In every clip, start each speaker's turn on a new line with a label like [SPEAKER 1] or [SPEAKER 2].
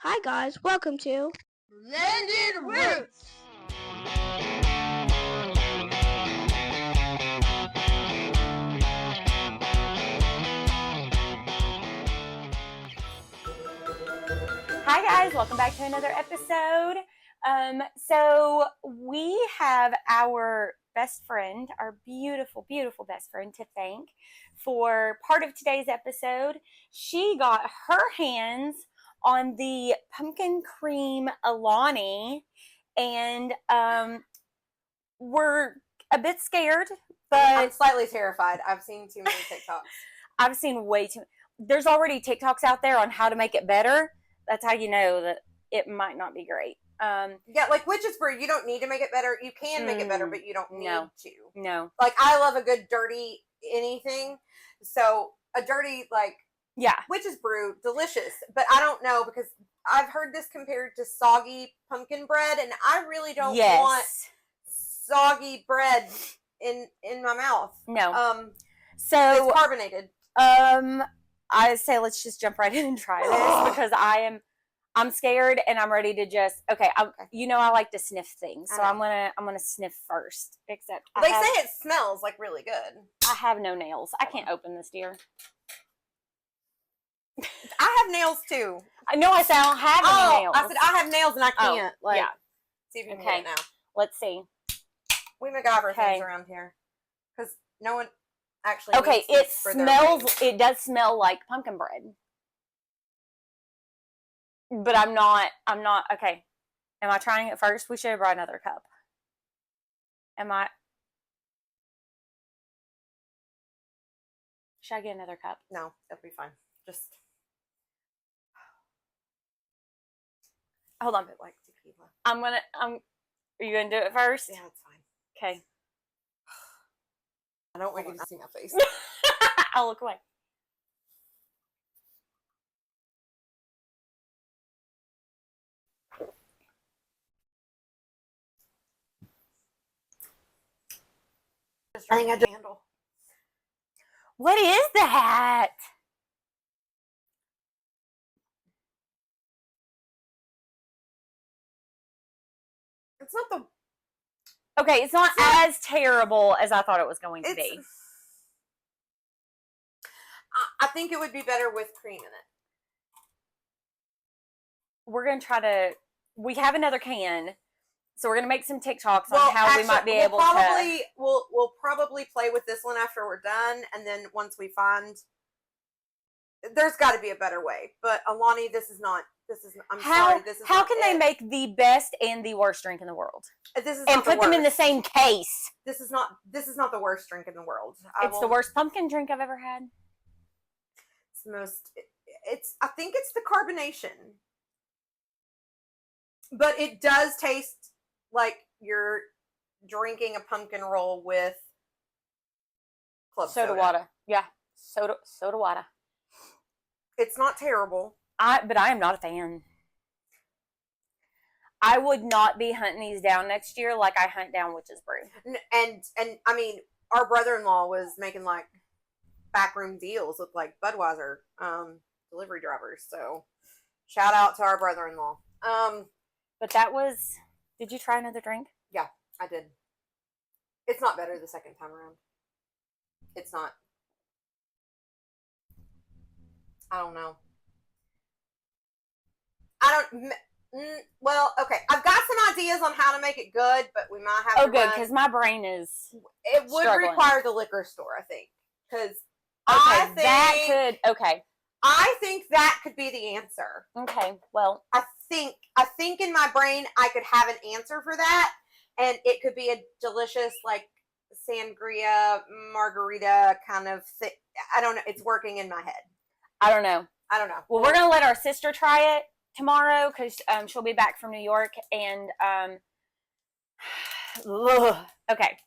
[SPEAKER 1] Hi guys, welcome to
[SPEAKER 2] Blended Roots.
[SPEAKER 3] Hi guys, welcome back to another episode. So we have our best friend, our beautiful, beautiful best friend to thank for part of today's episode. She got her hands on the pumpkin cream Alani, and we're a bit scared, but
[SPEAKER 2] I'm slightly terrified. I've seen too many TikToks.
[SPEAKER 3] I've seen way too. There's already TikToks out there on how to make it better. That's how you know that it might not be great.
[SPEAKER 2] Yeah, like Witch's Brew, you don't need to make it better. You can make it better, but you don't need to.
[SPEAKER 3] No.
[SPEAKER 2] Like, I love a good dirty anything. So, a dirty, like,
[SPEAKER 3] Yeah.
[SPEAKER 2] Witch's Brew, delicious. But I don't know, because I've heard this compared to soggy pumpkin bread, and I really don't want soggy bread in my mouth.
[SPEAKER 3] No.
[SPEAKER 2] So, it's carbonated.
[SPEAKER 3] I say let's just jump right in and try this because I'm scared and I'm ready to just okay. I like to sniff things, so I'm gonna sniff first. Except
[SPEAKER 2] they say it smells like really good.
[SPEAKER 3] I have no nails. I can't open this, dear.
[SPEAKER 2] I have nails too.
[SPEAKER 3] I know I said I don't have any nails.
[SPEAKER 2] I said I have nails and I can't.
[SPEAKER 3] Yeah.
[SPEAKER 2] See if you can get it now.
[SPEAKER 3] Let's see.
[SPEAKER 2] We MacGyver things around here because no one actually.
[SPEAKER 3] Okay, it smells. It does smell like pumpkin bread, but I'm not. Okay. Am I trying it first? We should have brought another cup. Should I get another cup?
[SPEAKER 2] No, that'll be fine. Just
[SPEAKER 3] hold on.
[SPEAKER 2] A bit like tequila.
[SPEAKER 3] Are you gonna do it first?
[SPEAKER 2] Yeah, it's fine.
[SPEAKER 3] Okay.
[SPEAKER 2] I don't want you to see my face.
[SPEAKER 3] I'll look away.
[SPEAKER 2] I think I just handle.
[SPEAKER 3] What is that?
[SPEAKER 2] It's not the.
[SPEAKER 3] Okay, it's not as terrible as I thought it was going to be.
[SPEAKER 2] I think it would be better with cream in it.
[SPEAKER 3] We're going to try to. We have another can, so we're going to make some TikToks on how we might be able to.
[SPEAKER 2] We'll probably play with this one after we're done, and then once we find. There's got to be a better way, but Alani, this is not. I'm sorry. This is.
[SPEAKER 3] How can they make the best and the worst drink in the world?
[SPEAKER 2] This is
[SPEAKER 3] and put them in the same case.
[SPEAKER 2] This is not the worst drink in the world.
[SPEAKER 3] It's the worst pumpkin drink I've ever had.
[SPEAKER 2] It's the most. I think it's the carbonation, but it does taste like you're drinking a pumpkin roll with club soda
[SPEAKER 3] water. Yeah, soda water.
[SPEAKER 2] It's not terrible.
[SPEAKER 3] But I am not a fan. I would not be hunting these down next year like I hunt down Witch's Brew.
[SPEAKER 2] And I mean, our brother-in-law was making like backroom deals with like Budweiser delivery drivers. So shout out to our brother-in-law.
[SPEAKER 3] But that was. Did you try another drink?
[SPEAKER 2] Yeah, I did. It's not better the second time around. It's not. I don't know. Well, okay. I've got some ideas on how to make it good, but we might have to.
[SPEAKER 3] Oh, good, because my brain is.
[SPEAKER 2] It would require the liquor store, I think, because
[SPEAKER 3] I
[SPEAKER 2] think that could be the answer.
[SPEAKER 3] Okay, well,
[SPEAKER 2] I think in my brain I could have an answer for that, and it could be a delicious like sangria margarita kind of thing. I don't know. It's working in my head.
[SPEAKER 3] I don't know. Well, we're gonna let our sister try it tomorrow because she'll be back from New York, and okay.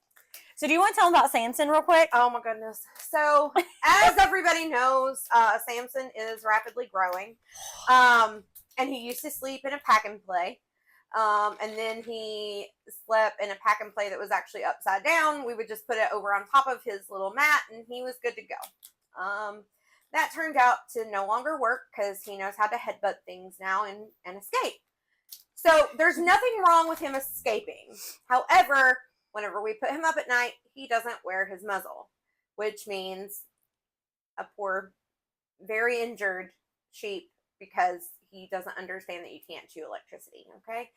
[SPEAKER 3] So do you want to tell them about Samson real quick?
[SPEAKER 2] Oh my goodness. So as everybody knows, Samson is rapidly growing. And he used to sleep in a pack and play. And then he slept in a pack and play that was actually upside down. We would just put it over on top of his little mat and he was good to go. that turned out to no longer work because he knows how to headbutt things now and escape. So there's nothing wrong with him escaping. However, whenever we put him up at night, he doesn't wear his muzzle, which means a poor, very injured sheep because he doesn't understand that you can't chew electricity. Okay,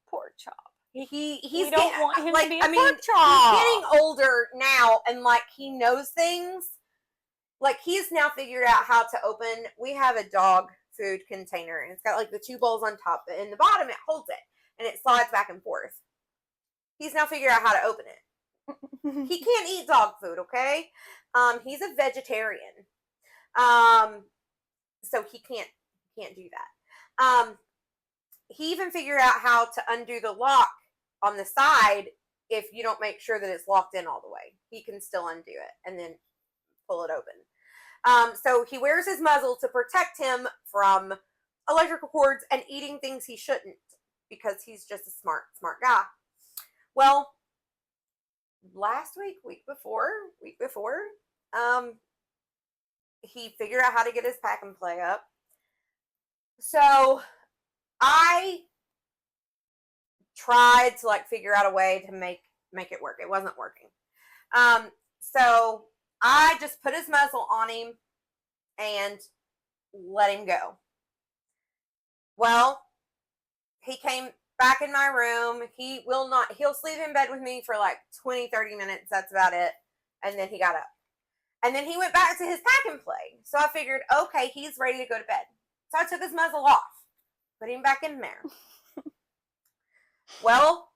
[SPEAKER 3] Poor Chop.
[SPEAKER 2] he's
[SPEAKER 3] We don't want him to be a
[SPEAKER 2] I mean,
[SPEAKER 3] pork chop.
[SPEAKER 2] he's getting older now, and like he knows things. Like he's now figured out how to open. We have a dog food container, and it's got like the 2 bowls on top, but in the bottom it holds it, and it slides back and forth. He's now figured out how to open it. He can't eat dog food, okay? He's a vegetarian, so he can't do that. He even figured out how to undo the lock on the side if you don't make sure that it's locked in all the way. He can still undo it and then pull it open. So he wears his muzzle to protect him from electrical cords and eating things he shouldn't because he's just a smart guy. Well, last week before, he figured out how to get his pack and play up. So I tried to like figure out a way to make it work. It wasn't working. So I just put his muzzle on him and let him go. Well, he came back in my room. He'll sleep in bed with me for like 20-30 minutes. That's about it. And then he got up. And then he went back to his pack and play. So I figured, okay, he's ready to go to bed. So I took his muzzle off, put him back in there. Well,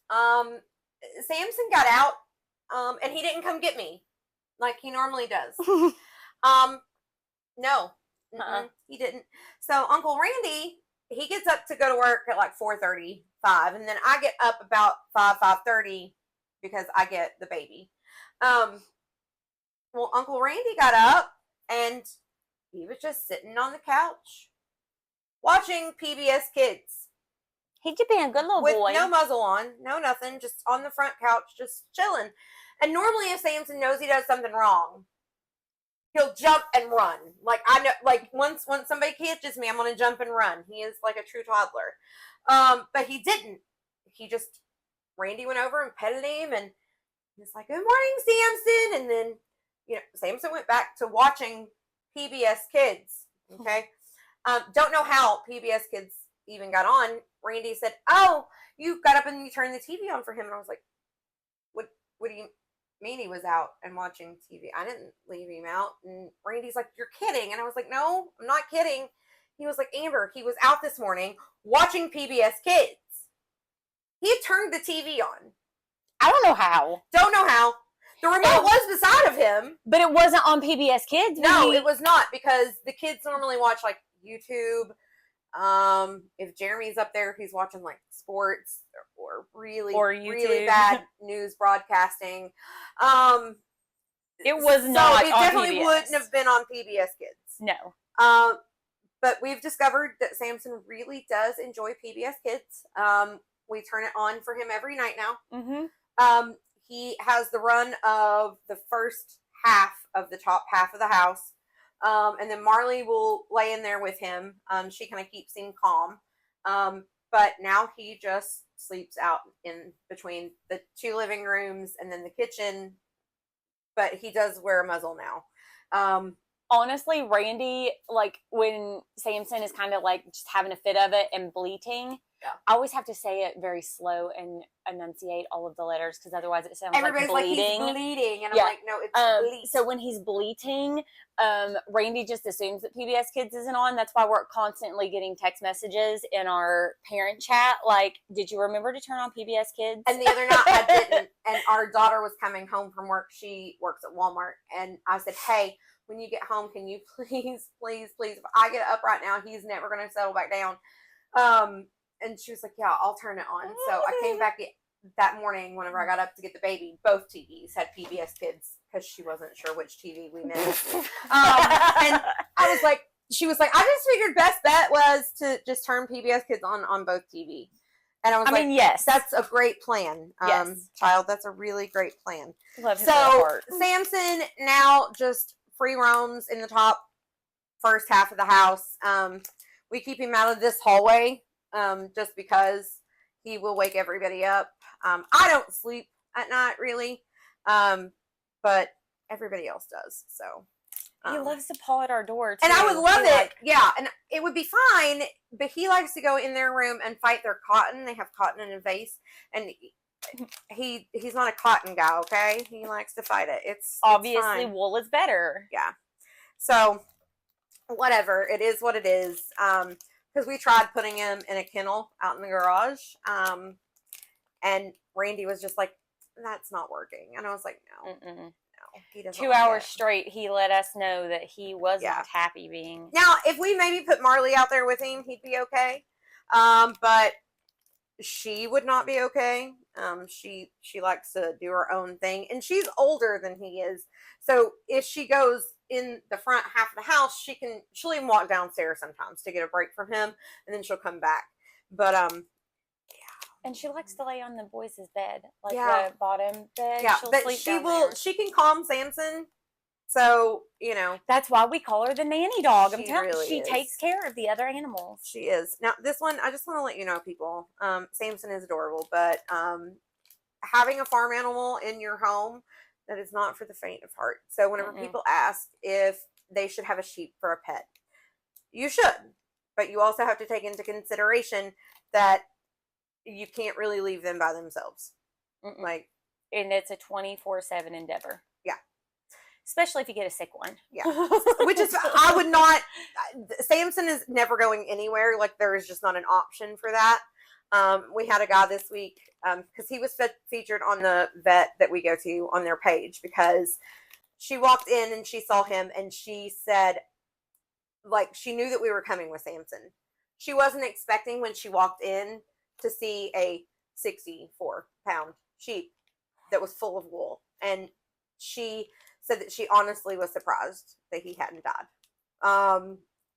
[SPEAKER 2] Samson got out, and he didn't come get me like he normally does. No, he didn't. So Uncle Randy, he gets up to go to work at like 4:35, and then I get up about 5:30 because I get the baby. Well, Uncle Randy got up, and he was just sitting on the couch watching PBS Kids.
[SPEAKER 3] He just being a good little
[SPEAKER 2] with
[SPEAKER 3] boy.
[SPEAKER 2] No muzzle on, no nothing, just on the front couch, just chilling. And normally if Samson knows he does something wrong, he'll jump and run. Like I know, like once somebody catches me, I'm gonna jump and run. He is like a true toddler. But he didn't. Randy went over and petted him, and he's like, "Good morning, Samson." And then, Samson went back to watching PBS Kids. Okay, don't know how PBS Kids even got on. Randy said, "Oh, you got up and you turned the TV on for him." And I was like, "What do you mean he was out and watching TV? I didn't leave him out." And Randy's like, "You're kidding." And I was like, "No, I'm not kidding." He was like, "Amber, he was out this morning watching PBS Kids. He had turned the TV on."
[SPEAKER 3] I don't know how.
[SPEAKER 2] Don't know how. The remote was beside of him.
[SPEAKER 3] But it wasn't on PBS Kids?
[SPEAKER 2] No, it was not, because the kids normally watch like YouTube. If Jeremy's up there, he's watching like sports or really bad news broadcasting.
[SPEAKER 3] It was not.
[SPEAKER 2] So it definitely wouldn't have been on PBS Kids.
[SPEAKER 3] No.
[SPEAKER 2] But we've discovered that Samson really does enjoy PBS Kids. We turn it on for him every night now.
[SPEAKER 3] Mm-hmm.
[SPEAKER 2] He has the run of the first half of the top half of the house. And then Marley will lay in there with him. She kind of keeps him calm. But now he just sleeps out in between the 2 living rooms and then the kitchen. But he does wear a muzzle now.
[SPEAKER 3] Honestly, Randy, like when Samson is kind of like just having a fit of it and bleating, I always have to say it very slow and enunciate all of the letters because otherwise it sounds
[SPEAKER 2] Everybody's
[SPEAKER 3] like bleeding.
[SPEAKER 2] He's bleeding, and I'm like, no, it's bleat.
[SPEAKER 3] So when he's bleating, Randy just assumes that PBS Kids isn't on. That's why we're constantly getting text messages in our parent chat like, "Did you remember to turn on PBS Kids?"
[SPEAKER 2] And the other night I didn't, and our daughter was coming home from work. She works at Walmart, and I said, "Hey, when you get home, can you please, if I get up right now, he's never going to settle back down." And she was like, "Yeah, I'll turn it on." So I came back that morning whenever I got up to get the baby. Both TVs had PBS Kids because she wasn't sure which TV we missed. And I was like, she was like, "I just figured best bet was to just turn PBS Kids on both TV." And I was like,
[SPEAKER 3] yes,
[SPEAKER 2] that's a great plan.
[SPEAKER 3] Yes.
[SPEAKER 2] Child, that's a really great plan.
[SPEAKER 3] Love him
[SPEAKER 2] so
[SPEAKER 3] to heart.
[SPEAKER 2] Samson now just free roams in the top first half of the house. We keep him out of this hallway just because he will wake everybody up. I don't sleep at night really, but everybody else does. So
[SPEAKER 3] he loves to paw at our door too.
[SPEAKER 2] and I would love
[SPEAKER 3] He,
[SPEAKER 2] it.
[SPEAKER 3] like,
[SPEAKER 2] Yeah, and it would be fine, but he likes to go in their room and fight their cotton. They have cotton in a vase, and he's not a cotton guy. Okay, he likes to fight it. It's
[SPEAKER 3] obviously
[SPEAKER 2] fine.
[SPEAKER 3] wool is better.
[SPEAKER 2] Yeah. So whatever, it is what it is. Because we tried putting him in a kennel out in the garage, and Randy was just like, "That's not working," and I was like, "No,
[SPEAKER 3] Mm-mm.
[SPEAKER 2] no, he doesn't."
[SPEAKER 3] 2
[SPEAKER 2] like
[SPEAKER 3] hours
[SPEAKER 2] it.
[SPEAKER 3] straight, he let us know that he was
[SPEAKER 2] Yeah.
[SPEAKER 3] not happy being.
[SPEAKER 2] Now, if we maybe put Marley out there with him, he'd be okay. But she would not be okay. She likes to do her own thing, and she's older than he is. So if she goes in the front half of the house, she'll even walk downstairs sometimes to get a break from him, and then she'll come back. But
[SPEAKER 3] And she likes to lay on the boys' bed, like
[SPEAKER 2] Yeah.
[SPEAKER 3] the bottom bed.
[SPEAKER 2] yeah,
[SPEAKER 3] She'll
[SPEAKER 2] but
[SPEAKER 3] sleep
[SPEAKER 2] she
[SPEAKER 3] down
[SPEAKER 2] will.
[SPEAKER 3] there.
[SPEAKER 2] She can calm Samson. So
[SPEAKER 3] That's why we call her the nanny dog. I'm
[SPEAKER 2] She
[SPEAKER 3] telling
[SPEAKER 2] really
[SPEAKER 3] she
[SPEAKER 2] is.
[SPEAKER 3] takes care of the other animals.
[SPEAKER 2] she is. Now this one, I just want to let you know, people. Samson is adorable, but having a farm animal in your home, that is not for the faint of heart. So whenever
[SPEAKER 3] Mm-mm.
[SPEAKER 2] people ask if they should have a sheep for a pet, you should, but you also have to take into consideration that you can't really leave them by themselves.
[SPEAKER 3] Mm-mm.
[SPEAKER 2] Like,
[SPEAKER 3] And it's a 24/7 endeavor.
[SPEAKER 2] Yeah.
[SPEAKER 3] Especially if you get a sick one.
[SPEAKER 2] Yeah. Which is, I would not, Samson is never going anywhere. Like, there is just not an option for that. We had a guy this week, because he was featured on the vet that we go to on their page, because she walked in and she saw him and she said, like, she knew that we were coming with Samson. She wasn't expecting when she walked in to see a 64-pound sheep that was full of wool. And she said that she honestly was surprised that he hadn't died.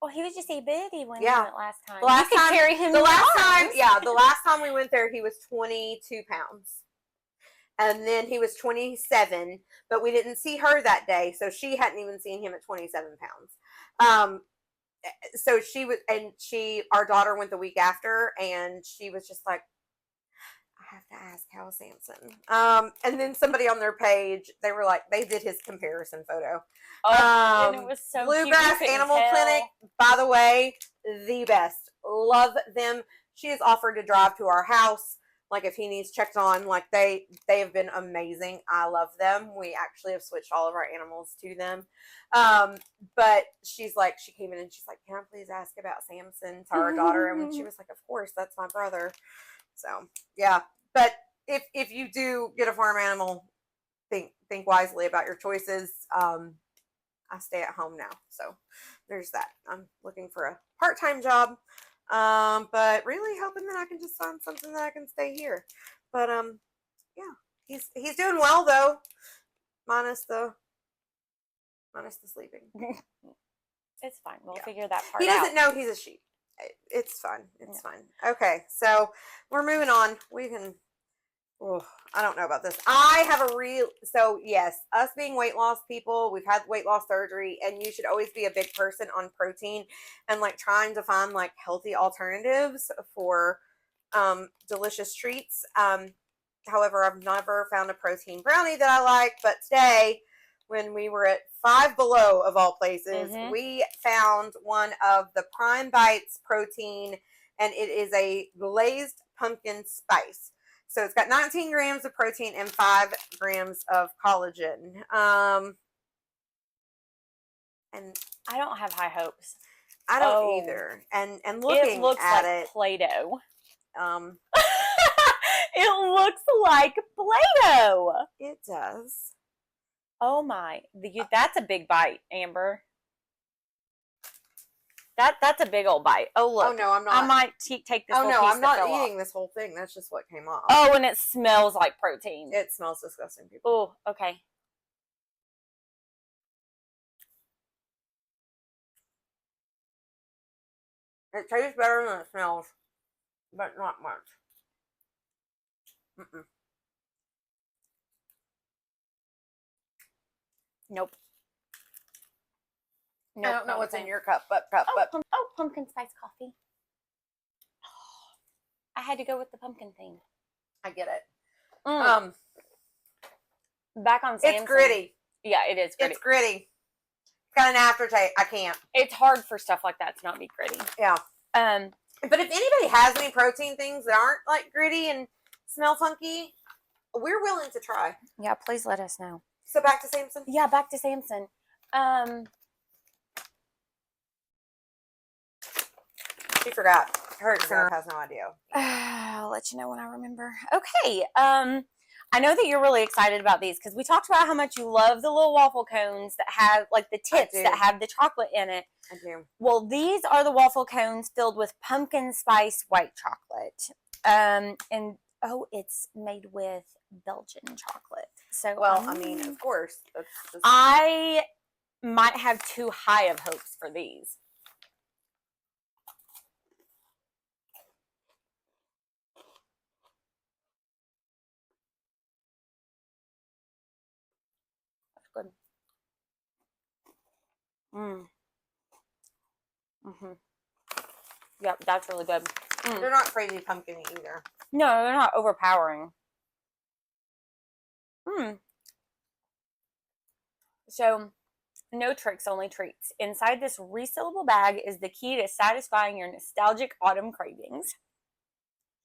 [SPEAKER 3] Well, he was just a bitty when
[SPEAKER 2] Yeah.
[SPEAKER 3] we went last time.
[SPEAKER 2] The last
[SPEAKER 3] you could
[SPEAKER 2] time-
[SPEAKER 3] carry him
[SPEAKER 2] The
[SPEAKER 3] in your
[SPEAKER 2] last time,
[SPEAKER 3] arms.
[SPEAKER 2] the last time we went there, he was 22 pounds. And then he was 27, but we didn't see her that day, so she hadn't even seen him at 27 pounds. So our daughter went the week after, and she was just like, I have to ask, how is Samson? And then somebody on their page, they were like, they did his comparison photo.
[SPEAKER 3] Oh, and it was so cute.
[SPEAKER 2] Bluegrass
[SPEAKER 3] You couldn't
[SPEAKER 2] Animal
[SPEAKER 3] tell.
[SPEAKER 2] Clinic, by the way, the best. Love them. She has offered to drive to our house, like if he needs checked on. Like they have been amazing. I love them. We actually have switched all of our animals to them. But she came in and she's like, can I please ask about Samson to our daughter? And she was like, of course, that's my brother. So yeah. But if you do get a farm animal, think wisely about your choices. I stay at home now, so there's that. I'm looking for a part-time job, but really hoping that I can just find something that I can stay here. But yeah, he's doing well though, minus the sleeping.
[SPEAKER 3] It's fine. We'll
[SPEAKER 2] Yeah.
[SPEAKER 3] figure that part out.
[SPEAKER 2] He doesn't know he's a sheep. It's fun. It's fine. Okay, so we're moving on. We can. Oh, I don't know about this. I have so yes, us being weight loss people, we've had weight loss surgery, and you should always be a big person on protein and like trying to find like healthy alternatives for delicious treats. However, I've never found a protein brownie that I like, but today when we were at Five Below of all places, we found one of the Prime Bites protein, and it is a glazed pumpkin spice. So it's got 19 grams of protein and 5 grams of collagen. And
[SPEAKER 3] I don't have high hopes.
[SPEAKER 2] I don't either. And looking
[SPEAKER 3] it looks
[SPEAKER 2] at
[SPEAKER 3] like
[SPEAKER 2] it,
[SPEAKER 3] Play-Doh. It looks like Play-Doh.
[SPEAKER 2] it does.
[SPEAKER 3] Oh my! That's a big bite, Amber. That's a big old bite. Oh look!
[SPEAKER 2] Oh no, I'm not.
[SPEAKER 3] I might take this.
[SPEAKER 2] Oh
[SPEAKER 3] little
[SPEAKER 2] no,
[SPEAKER 3] piece
[SPEAKER 2] I'm
[SPEAKER 3] that
[SPEAKER 2] not
[SPEAKER 3] fell off.
[SPEAKER 2] eating this whole thing. That's just what came off.
[SPEAKER 3] Oh, and it smells like protein.
[SPEAKER 2] It smells disgusting, people.
[SPEAKER 3] Oh, okay.
[SPEAKER 2] It tastes better than it smells, but not much. Mm-mm.
[SPEAKER 3] Nope. Nope,
[SPEAKER 2] I don't know
[SPEAKER 3] not
[SPEAKER 2] what's
[SPEAKER 3] the
[SPEAKER 2] in
[SPEAKER 3] same.
[SPEAKER 2] your cup, but
[SPEAKER 3] Pumpkin spice coffee. I had to go with the pumpkin theme.
[SPEAKER 2] I get it.
[SPEAKER 3] Mm. Back on Samson.
[SPEAKER 2] It's gritty.
[SPEAKER 3] Yeah, it is gritty.
[SPEAKER 2] It's gritty. Got an aftertaste. I can't.
[SPEAKER 3] It's hard for stuff like that to not be gritty.
[SPEAKER 2] Yeah.
[SPEAKER 3] Um,
[SPEAKER 2] But if anybody has any protein things that aren't like gritty and smell funky, we're willing to try.
[SPEAKER 3] yeah, please let us know.
[SPEAKER 2] So back to Samson.
[SPEAKER 3] Yeah, back to Samson.
[SPEAKER 2] She forgot. Her has no idea.
[SPEAKER 3] I'll let you know when I remember. Okay. I know that you're really excited about these because we talked about how much you love the little waffle cones that have like the tips that have the chocolate in it.
[SPEAKER 2] I do.
[SPEAKER 3] Well, these are the waffle cones filled with pumpkin spice white chocolate. And oh, it's made with Belgian chocolate. So
[SPEAKER 2] Well, I mean, of course. That's just...
[SPEAKER 3] I might have too high of hopes for these. That's good. Yep, that's really good.
[SPEAKER 2] They're not crazy pumpkin either.
[SPEAKER 3] No, they're not overpowering. So, no tricks, only treats. Inside this resealable bag is the key to satisfying your nostalgic autumn cravings.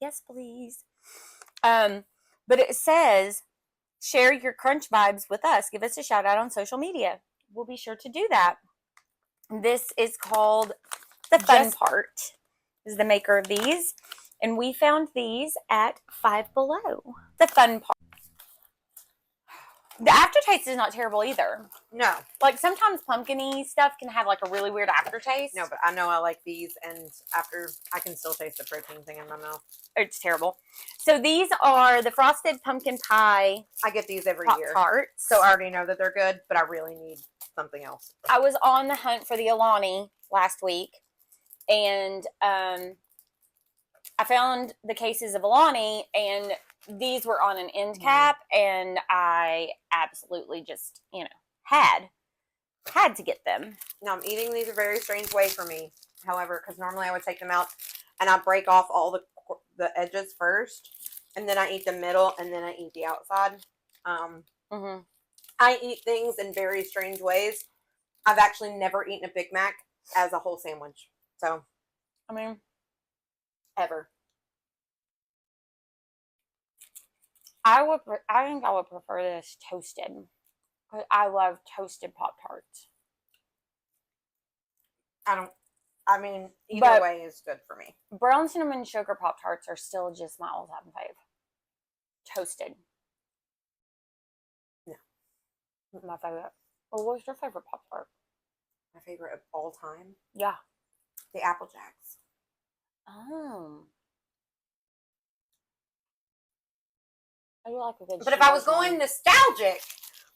[SPEAKER 3] Yes, please. But it says, share your crunch vibes with us. Give us a shout out on social media. We'll be sure to do that. This is called The Fun Part. This is the maker of these. And we found these at Five Below. The Fun Part. The aftertaste is not terrible either.
[SPEAKER 2] No.
[SPEAKER 3] Like sometimes pumpkin-y stuff can have like a really weird aftertaste.
[SPEAKER 2] No, but I know I like these, and after I can still taste the protein thing in my mouth.
[SPEAKER 3] It's terrible. So these are the frosted pumpkin pie.
[SPEAKER 2] I get these every year.
[SPEAKER 3] Pop-Tarts.
[SPEAKER 2] So I already know that they're good, but I really need something else.
[SPEAKER 3] I was on the hunt for the Alani last week, and I found the cases of Alani, and these were on an end cap, and I absolutely just, had to get them.
[SPEAKER 2] Now, I'm eating these a very strange way for me, however, because normally I would take them out and I break off all the edges first, and then I eat the middle, and then I eat the outside. I eat things in very strange ways. I've actually never eaten a Big Mac as a whole sandwich. So,
[SPEAKER 3] I mean,
[SPEAKER 2] ever.
[SPEAKER 3] I think I would prefer this toasted. I love toasted Pop-Tarts.
[SPEAKER 2] Either way is good for me.
[SPEAKER 3] Brown cinnamon sugar Pop-Tarts are still just my all-time fave. Toasted.
[SPEAKER 2] No.
[SPEAKER 3] My favorite. Well, what's your favorite Pop-Tart?
[SPEAKER 2] My favorite of all time?
[SPEAKER 3] Yeah.
[SPEAKER 2] The Apple Jacks.
[SPEAKER 3] Oh. I do like a good.
[SPEAKER 2] But if I was going nostalgic,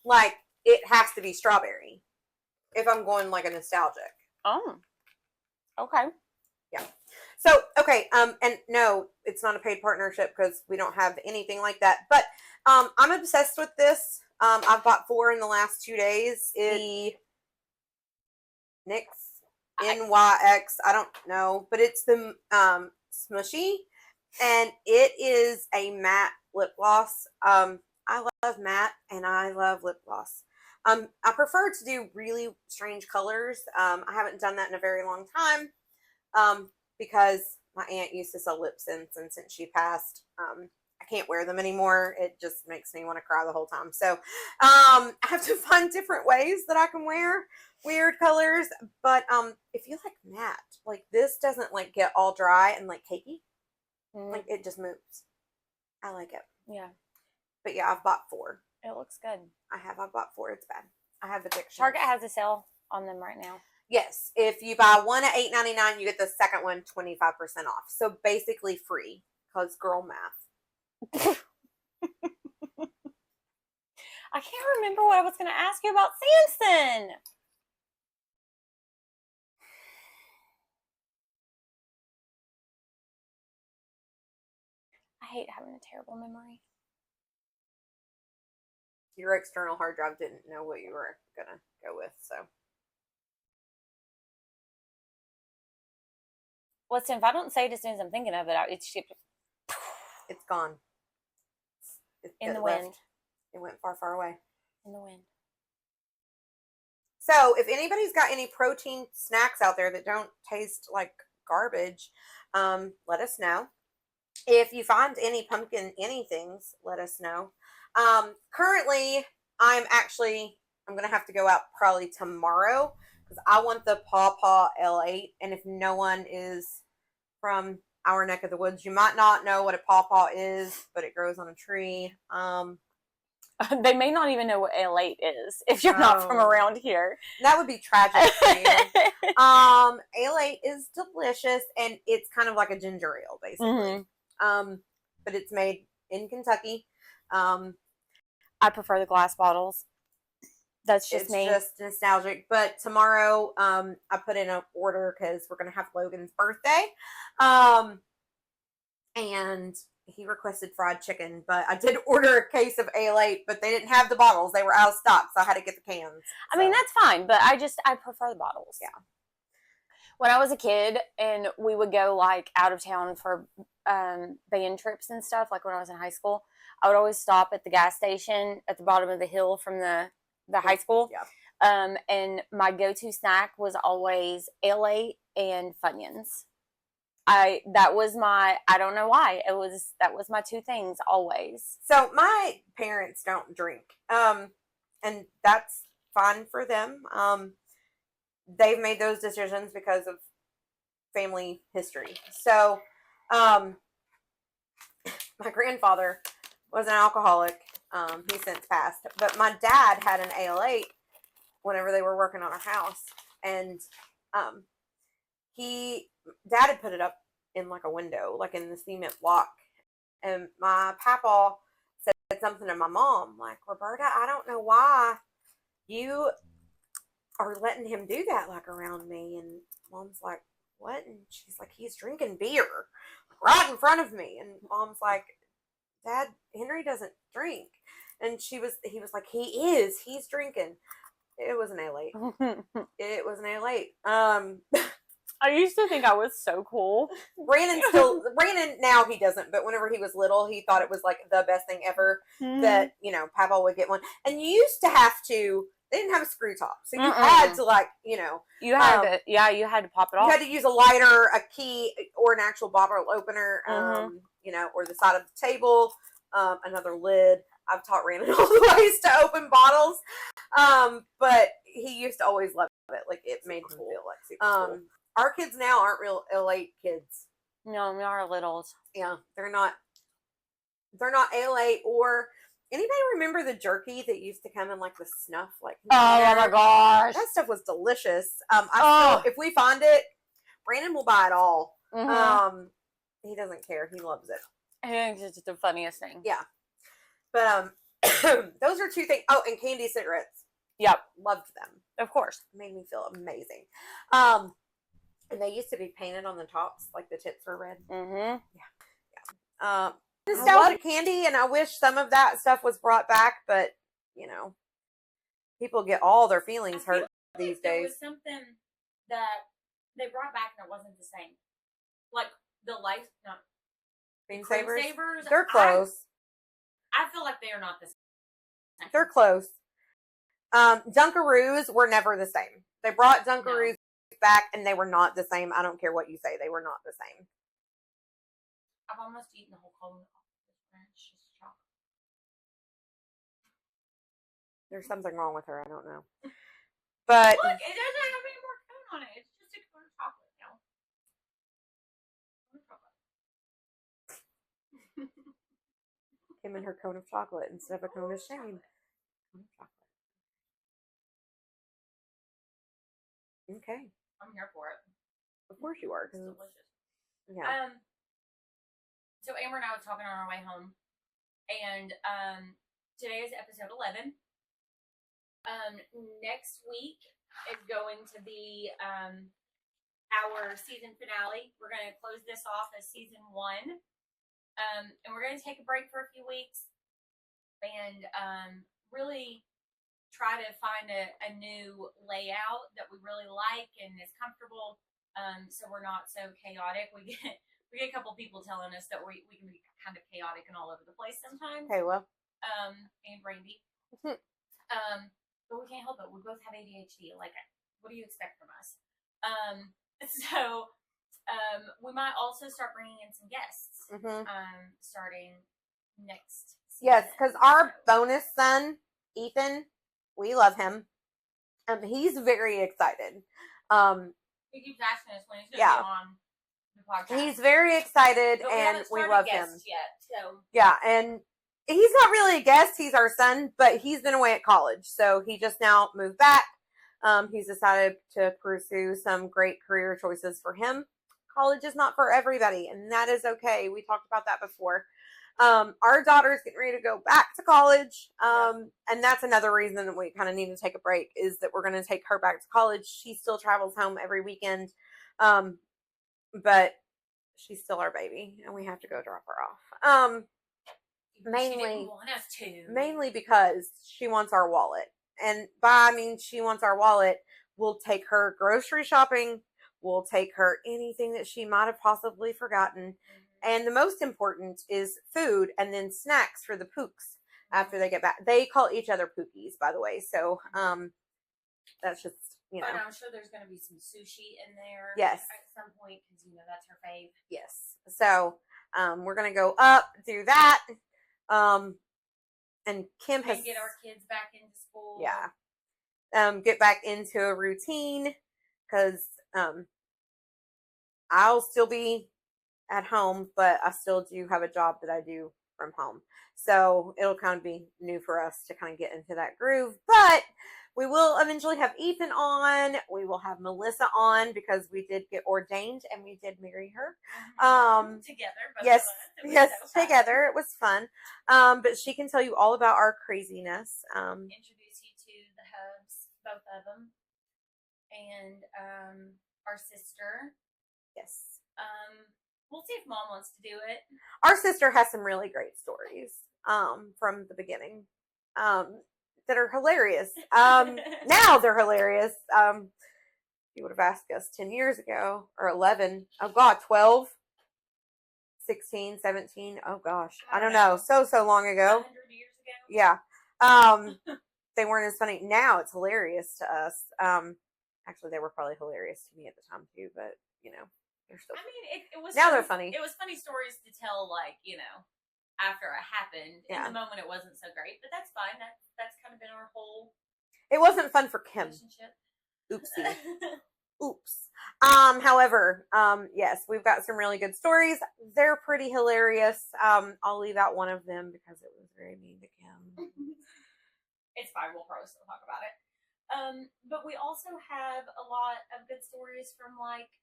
[SPEAKER 2] like, it has to be strawberry. If I'm going like a nostalgic.
[SPEAKER 3] Oh. Okay.
[SPEAKER 2] Yeah. So, okay, and no, it's not a paid partnership because we don't have anything like that. But I'm obsessed with this. I've bought 4 in the last 2 days. The NYX, NYX, I don't know, but it's the Smushy, and it is a matte lip gloss. I love matte, and I love lip gloss. I prefer to do really strange colors. I haven't done that in a very long time because my aunt used to sell lip tints, and since she passed, I can't wear them anymore. It just makes me want to cry the whole time. So I have to find different ways that I can wear weird colors. But if you like matte, like this doesn't like get all dry and like cakey. Like it just moves. I like it.
[SPEAKER 3] Yeah.
[SPEAKER 2] But yeah, I've bought 4.
[SPEAKER 3] It looks good.
[SPEAKER 2] I've bought 4. It's bad. I have addiction.
[SPEAKER 3] Target has a sale on them right now.
[SPEAKER 2] Yes. If you buy one at $8.99, you get the second one 25% off. So basically free because girl math.
[SPEAKER 3] I can't remember what I was going to ask you about Samson. I hate having a terrible memory.
[SPEAKER 2] Your external hard drive didn't know what you were going to go with, so.
[SPEAKER 3] Listen, if I don't say it as soon as I'm thinking of it, it's
[SPEAKER 2] It's gone.
[SPEAKER 3] in the
[SPEAKER 2] left.
[SPEAKER 3] wind.
[SPEAKER 2] It went far, far away.
[SPEAKER 3] In the wind.
[SPEAKER 2] So if anybody's got any protein snacks out there that don't taste like garbage, let us know. If you find any pumpkin anythings, let us know. Currently, I'm going to have to go out probably tomorrow because I want the Pawpaw L8. And if no one is from our neck of the woods, you might not know what a pawpaw is, but it grows on a tree.
[SPEAKER 3] They may not even know what L8 is if you're not from around here.
[SPEAKER 2] That would be tragic for you. L8 is delicious, and it's kind of like a ginger ale, basically. But it's made in Kentucky.
[SPEAKER 3] I prefer the glass bottles. That's just me.
[SPEAKER 2] It's just nostalgic. But tomorrow, I put in an order because we're going to have Logan's birthday. And he requested fried chicken, but I did order a case of L8, but they didn't have the bottles. They were out of stock, so I had to get the cans.
[SPEAKER 3] I mean, that's fine, but I prefer the bottles.
[SPEAKER 2] Yeah.
[SPEAKER 3] When I was a kid and we would go like out of town for band trips and stuff, like when I was in high school, I would always stop at the gas station at the bottom of the hill from the high school.
[SPEAKER 2] Yeah.
[SPEAKER 3] And my go-to snack was always L8 and Funyuns. I don't know why. That was my two things always.
[SPEAKER 2] So my parents don't drink. And that's fine for them. They've made those decisions because of family history. So, my grandfather was an alcoholic. He's since passed, but my dad had an L8 whenever they were working on our house, and dad had put it up in like a window, like in the cement block, and my papa said something to my mom, like, Roberta, I don't know why you are letting him do that, like, around me. And mom's like, what? And she's like, he's drinking beer right in front of me. And mom's like, Dad, Henry doesn't drink. And he was like, he's drinking. It was an L8. It was an L8.
[SPEAKER 3] I used to think I was so cool.
[SPEAKER 2] Brandon now he doesn't, but whenever he was little, he thought it was like the best thing ever that, Papa would get one. And you used to have to, they didn't have a screw top. So you had to
[SPEAKER 3] you had to pop it off.
[SPEAKER 2] You had to use a lighter, a key, or an actual bottle opener, or the side of the table, another lid. I've taught Brandon all the ways to open bottles. But he used to always love it. Like, it made him feel like super cool. Our kids now aren't real L8 kids.
[SPEAKER 3] No, we are littles.
[SPEAKER 2] Yeah, they're not L8 or anybody remember the jerky that used to come in like the snuff? Like,
[SPEAKER 3] oh my gosh,
[SPEAKER 2] that stuff was delicious. If we find it, Brandon will buy it all. He doesn't care. He loves it.
[SPEAKER 3] I think it's just the funniest thing.
[SPEAKER 2] Yeah, but those are two things. Oh, and candy cigarettes.
[SPEAKER 3] Yep,
[SPEAKER 2] loved them.
[SPEAKER 3] Of course,
[SPEAKER 2] made me feel amazing. And they used to be painted on the tops, like the tips were red. Yeah. Nostalgic candy, and I wish some of that stuff was brought back, but people get all their feelings hurt these days.
[SPEAKER 3] There was something that they brought back and it wasn't the same. Like the
[SPEAKER 2] Bean Savers.
[SPEAKER 3] They're
[SPEAKER 2] close.
[SPEAKER 3] I feel like they are not the same.
[SPEAKER 2] They're close. Dunkaroos were never the same. They brought Dunkaroos back and they were not the same. I don't care what you say. They were not the same.
[SPEAKER 3] I've almost eaten the whole cone off this branch. Just chocolate.
[SPEAKER 2] There's something wrong with her. I don't know. But
[SPEAKER 3] look, it doesn't have any more cone on it. It's just a cone of chocolate now.
[SPEAKER 2] Came in her cone of chocolate instead of a cone of shame. Cone of chocolate. Okay.
[SPEAKER 3] I'm here for it.
[SPEAKER 2] Of course you are.
[SPEAKER 3] It's delicious.
[SPEAKER 2] Yeah.
[SPEAKER 3] So Amber and I were talking on our way home, and today is episode 11. Next week is going to be our season finale. We're going to close this off as season 1, and we're going to take a break for a few weeks and really try to find a new layout that we really like and is comfortable
[SPEAKER 1] so we're not so chaotic. We get a couple people telling us that we can be kind of chaotic and all over the place sometimes.
[SPEAKER 2] Kayla.
[SPEAKER 1] And Brandy. But we can't help it. We both have ADHD. Like, what do you expect from us? So we might also start bringing in some guests. Starting next season.
[SPEAKER 2] Yes, because our bonus son, Ethan, we love him. He's very excited.
[SPEAKER 1] He keeps asking us when he's going to be on the podcast.
[SPEAKER 2] He's very excited,
[SPEAKER 1] but
[SPEAKER 2] and we love him.
[SPEAKER 1] Yet, so.
[SPEAKER 2] Yeah, and he's not really a guest. He's our son, but he's been away at college, so he just now moved back. He's decided to pursue some great career choices for him. College is not for everybody, and that is okay. We talked about that before. Our daughter's getting ready to go back to college, and that's another reason that we kind of need to take a break, is that we're going to take her back to college. She still travels home every weekend, but she's still our baby, and we have to go drop her off. Mainly because she wants our wallet. And by I mean she wants our wallet. We'll take her grocery shopping. We'll take her anything that she might have possibly forgotten. And the most important is food and then snacks for the pooks after they get back. They call each other pookies, by the way. So that's just, you know.
[SPEAKER 1] But I'm sure there's going to be some sushi in there.
[SPEAKER 2] Yes.
[SPEAKER 1] At some point, because, you know, that's her fave.
[SPEAKER 2] Yes. So we're going to go up, do that. And Kim has...
[SPEAKER 1] And get our kids back into school.
[SPEAKER 2] Yeah. Get back into a routine, because I'll still be at home, but I still do have a job that I do from home. So it'll kind of be new for us to kind of get into that groove. But we will eventually have Ethan on. We will have Melissa on, because we did get ordained and we did marry her.
[SPEAKER 1] Together.
[SPEAKER 2] Yes, together. It was fun. But she can tell you all about our craziness.
[SPEAKER 1] Introduce you to the hubs, both of them, and our sister.
[SPEAKER 2] Yes.
[SPEAKER 1] We'll see if Mom wants to do it.
[SPEAKER 2] Our sister has some really great stories from the beginning that are hilarious. Now they're hilarious. You would have asked us 10 years ago, or 11. Oh, God, 12, 16, 17. Oh, gosh. I don't know. So long ago.
[SPEAKER 1] 100 years ago?
[SPEAKER 2] Yeah. They weren't as funny. Now it's hilarious to us. Actually, they were probably hilarious to me at the time, too, but, you know.
[SPEAKER 1] I mean, it was
[SPEAKER 2] now
[SPEAKER 1] funny,
[SPEAKER 2] they're funny.
[SPEAKER 1] It was funny stories to tell, like, you know, after it happened.
[SPEAKER 2] Yeah.
[SPEAKER 1] In the moment, it wasn't so great, but that's fine. That's kind of been our whole.
[SPEAKER 2] It wasn't fun for Kim.
[SPEAKER 1] Relationship.
[SPEAKER 2] Oopsie. Oops. However, yes, we've got some really good stories. They're pretty hilarious. I'll leave out one of them because it was very mean to Kim.
[SPEAKER 1] It's fine. We'll probably still talk about it. But we also have a lot of good stories from, like,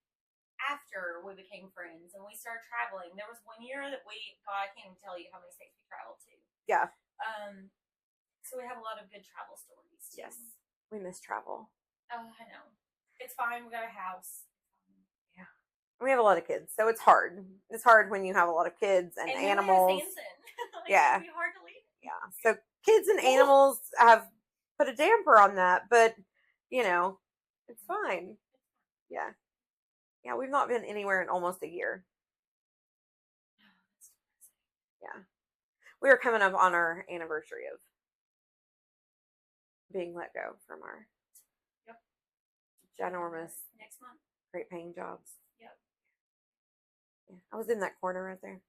[SPEAKER 1] after we became friends and we started traveling. There was one year that I can't even tell you how many states we traveled to.
[SPEAKER 2] Yeah.
[SPEAKER 1] So we have a lot of good travel stories too.
[SPEAKER 2] Yes. We miss travel.
[SPEAKER 1] Oh, I know. It's fine. We got a house.
[SPEAKER 2] Yeah. We have a lot of kids, so it's hard. It's hard when you have a lot of kids and animals.
[SPEAKER 1] Like,
[SPEAKER 2] yeah.
[SPEAKER 1] It'd be hard to leave.
[SPEAKER 2] Yeah. So kids and animals have put a damper on that, but, you know, it's fine. Yeah. Yeah, we've not been anywhere in almost a year. Yeah. We are coming up on our anniversary of being let go from our ginormous,
[SPEAKER 1] next month,
[SPEAKER 2] great paying jobs.
[SPEAKER 1] Yep.
[SPEAKER 2] Yeah, I was in that corner right there.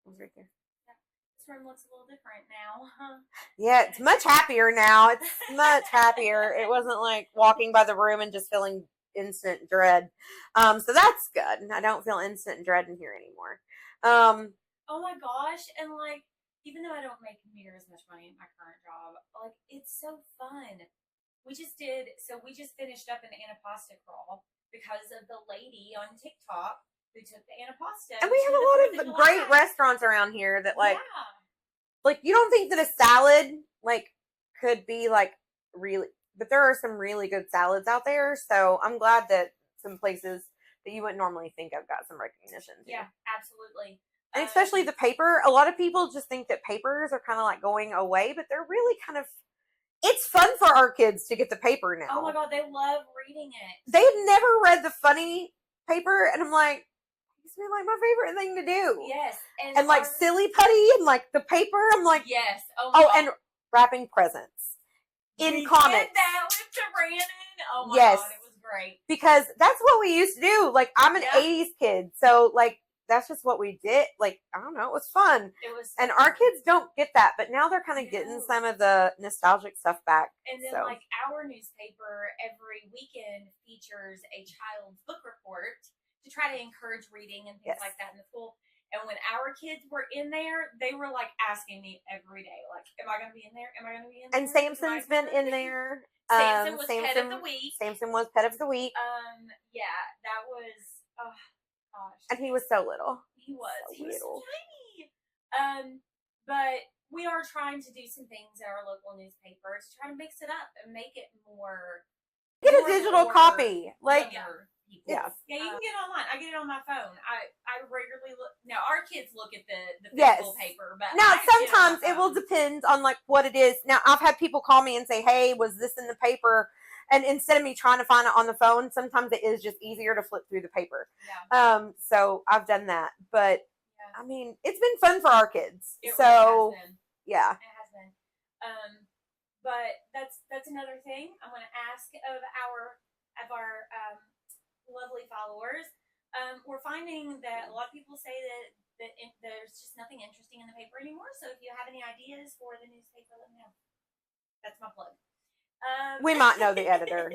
[SPEAKER 2] I was right there.
[SPEAKER 1] Yeah. This room looks a little different now, huh?
[SPEAKER 2] Yeah, it's much happier now. It's much happier. It wasn't like walking by the room and just feeling instant dread. So that's good. I don't feel instant dread in here anymore.
[SPEAKER 1] Oh my gosh. And like, even though I don't make near as much money in my current job, like, it's so fun. We just finished up an antipasta crawl because of the lady on TikTok who took the antipasta.
[SPEAKER 2] And we have a lot of great restaurants around here that like you don't think that a salad like could be like really, but there are some really good salads out there. So I'm glad that some places that you wouldn't normally think of got some recognition too.
[SPEAKER 1] Yeah, absolutely.
[SPEAKER 2] And especially the paper. A lot of people just think that papers are kind of like going away, but they're really kind of it's fun for our kids to get the paper now.
[SPEAKER 1] Oh my god, they love reading it.
[SPEAKER 2] They've never read the funny paper, and I'm like, it's been like my favorite thing to do.
[SPEAKER 1] Yes,
[SPEAKER 2] And like silly putty and like the paper. I'm like,
[SPEAKER 1] yes. Oh my god.
[SPEAKER 2] and wrapping presents in
[SPEAKER 1] We
[SPEAKER 2] comics.
[SPEAKER 1] did that with Brandon. Oh my
[SPEAKER 2] Yes.
[SPEAKER 1] god, it was great.
[SPEAKER 2] Because that's what we used to do. Like, I'm an
[SPEAKER 1] Yeah.
[SPEAKER 2] 80s kid, so like that's just what we did. Like, I don't know, it was fun.
[SPEAKER 1] It was,
[SPEAKER 2] And our kids don't get that, but now they're kind of getting
[SPEAKER 1] No.
[SPEAKER 2] some of the nostalgic stuff back.
[SPEAKER 1] And then,
[SPEAKER 2] so.
[SPEAKER 1] like, our newspaper every weekend features a child's book report to try to encourage reading and things
[SPEAKER 2] Yes.
[SPEAKER 1] like that in the school. And when our kids were in there, they were like asking me every day, like, "Am I going to be in there? Am I going to be in there?"
[SPEAKER 2] And Samson's been in there.
[SPEAKER 1] Samson was pet of the week.
[SPEAKER 2] Samson was pet of the week,
[SPEAKER 1] Yeah, that was. Oh gosh.
[SPEAKER 2] and he was so little.
[SPEAKER 1] He was.
[SPEAKER 2] So
[SPEAKER 1] He was so
[SPEAKER 2] little.
[SPEAKER 1] tiny. But we are trying to do some things in our local newspapers to try to mix it up and make it more.
[SPEAKER 2] Get a
[SPEAKER 1] more
[SPEAKER 2] digital
[SPEAKER 1] for
[SPEAKER 2] copy, like
[SPEAKER 1] younger people.
[SPEAKER 2] yeah.
[SPEAKER 1] Yeah, you can get it online. I get it on my phone. I regularly look. Now our kids look at the
[SPEAKER 2] Yes.
[SPEAKER 1] physical paper, but
[SPEAKER 2] Now
[SPEAKER 1] I get it on my
[SPEAKER 2] sometimes it will
[SPEAKER 1] phone.
[SPEAKER 2] depend on like what it is. Now I've had people call me and say, "Hey, was this in the paper?" And instead of me trying to find it on the phone, sometimes it is just easier to flip through the paper.
[SPEAKER 1] Yeah,
[SPEAKER 2] So I've done that, but
[SPEAKER 1] yeah.
[SPEAKER 2] I mean, it's been fun for our kids.
[SPEAKER 1] It
[SPEAKER 2] So
[SPEAKER 1] really has been.
[SPEAKER 2] yeah,
[SPEAKER 1] It has been. But that's another thing I'm going to ask of our lovely followers. We're finding that a lot of people say that there's just nothing interesting in the paper anymore. So if you have any ideas for the newspaper, let me know. That's my plug.
[SPEAKER 2] we might know the editor.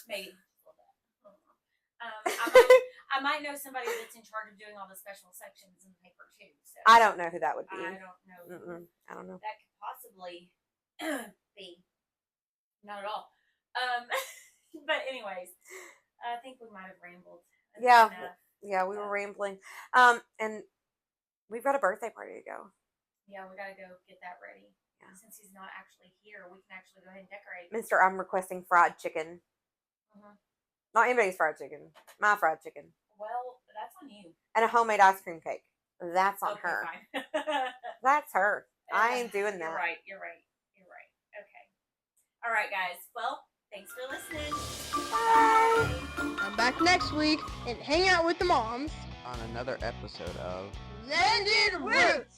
[SPEAKER 1] Maybe. A little bit. I might know somebody that's in charge of doing all the special sections in the paper too. So
[SPEAKER 2] I don't know who that would be.
[SPEAKER 1] I don't know.
[SPEAKER 2] Mm-mm, I don't know.
[SPEAKER 1] That could possibly be. Not at all. But anyways, I think we might have rambled.
[SPEAKER 2] Yeah.
[SPEAKER 1] enough.
[SPEAKER 2] Yeah, we were rambling. And we've got a birthday party to go.
[SPEAKER 1] Yeah, we gotta go get that ready.
[SPEAKER 2] Yeah.
[SPEAKER 1] Since he's not actually here, we can actually go ahead and decorate.
[SPEAKER 2] Mister, I'm requesting fried chicken.
[SPEAKER 1] Mhm.
[SPEAKER 2] Not anybody's fried chicken. My fried chicken.
[SPEAKER 1] Well, that's on you.
[SPEAKER 2] And a homemade ice cream cake. That's on
[SPEAKER 1] Okay,
[SPEAKER 2] her.
[SPEAKER 1] fine.
[SPEAKER 2] That's her. I ain't doing that.
[SPEAKER 1] You're right. You're right. You're right. Okay. All right, guys. Well, thanks for listening. Bye.
[SPEAKER 4] Come back next week and hang out with the moms.
[SPEAKER 5] On another episode of
[SPEAKER 4] Landed Roots.